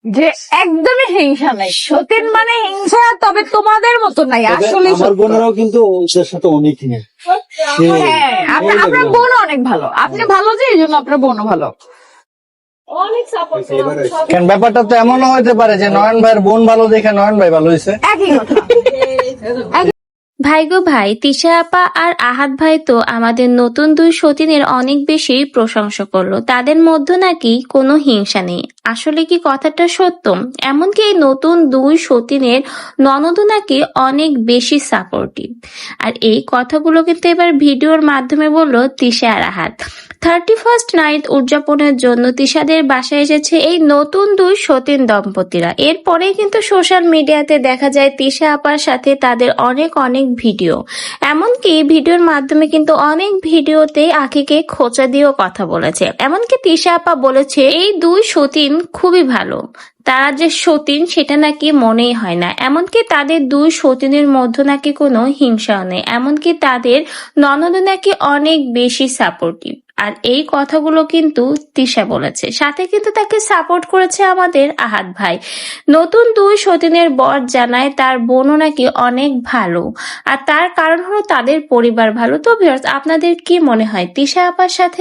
যে একদমই হিংসা নাই, সতীন মানে হিংসা, তবে তোমাদের মতো নাই আসলে। আমার বোনেরাও কিন্তু ওর সাথে অনেক নেই। হ্যাঁ, আপনার বোন অনেক ভালো, আপনি ভালো যে এই জন্য আপনার বোনও ভালো। কেন ব্যাপারটা তো এমনও হইতে পারে যে নয়ন ভাইয়ের বোন ভালো দেখে নয়ন ভাই ভালো হয়েছে। একই কথা। ভাই গো ভাই, তিশা আপা আর আহাদ ভাই তো আমাদের নতুন দুই সতীনের অনেক বেশি প্রশংসা করলো, তাদের মধ্যে নাকি কোনো হিংসা নেই। আসলে কি কথাটা সত্য? এমনকি এই নতুন দুই সতীনের ননদও নাকি অনেক বেশি সাপোর্টিভ। আর এই কথাগুলো কিন্তু এবার ভিডিওর মাধ্যমে বললো তিশা আর আহাদ। 31st নাইট উদযাপনের জন্য তিশাদের বাসায় এসেছে এই নতুন দুই সতীন দম্পতিরা। এরপরেই কিন্তু সোশ্যাল মিডিয়াতে দেখা যায় তিশা আপার সাথে তাদের অনেক অনেক ভিডিও। এমনকি ভিডিওর মাধ্যমে কিন্তু অনেক ভিডিওতে আখিকে খোঁচা দিয়েও কথা বলেছে। এমনকি তিশা আপা বলেছে এই দুই সতীন খুবই ভালো, তারা যে সতীন সেটা নাকি মনেই হয় না। এমনকি তাদের দুই সতীনের মধ্যে নাকি কোনো হিংসাও নেই। এমনকি তাদের ননদ নাকি অনেক বেশি সাপোর্টিভ। আর এই কথাগুলো কিন্তু তিশা বলেছে, সাথে কিন্তু তাকে সাপোর্ট করেছে আমাদের আহাদ ভাই। নতুন দুই সতীনের বর জানায় তার বোনও নাকি অনেক ভালো, আর তার কারণ হলো তাদের পরিবার ভালো। তো ভিউয়ার্স, আপনাদের কি মনে হয় তিশা আপার সাথে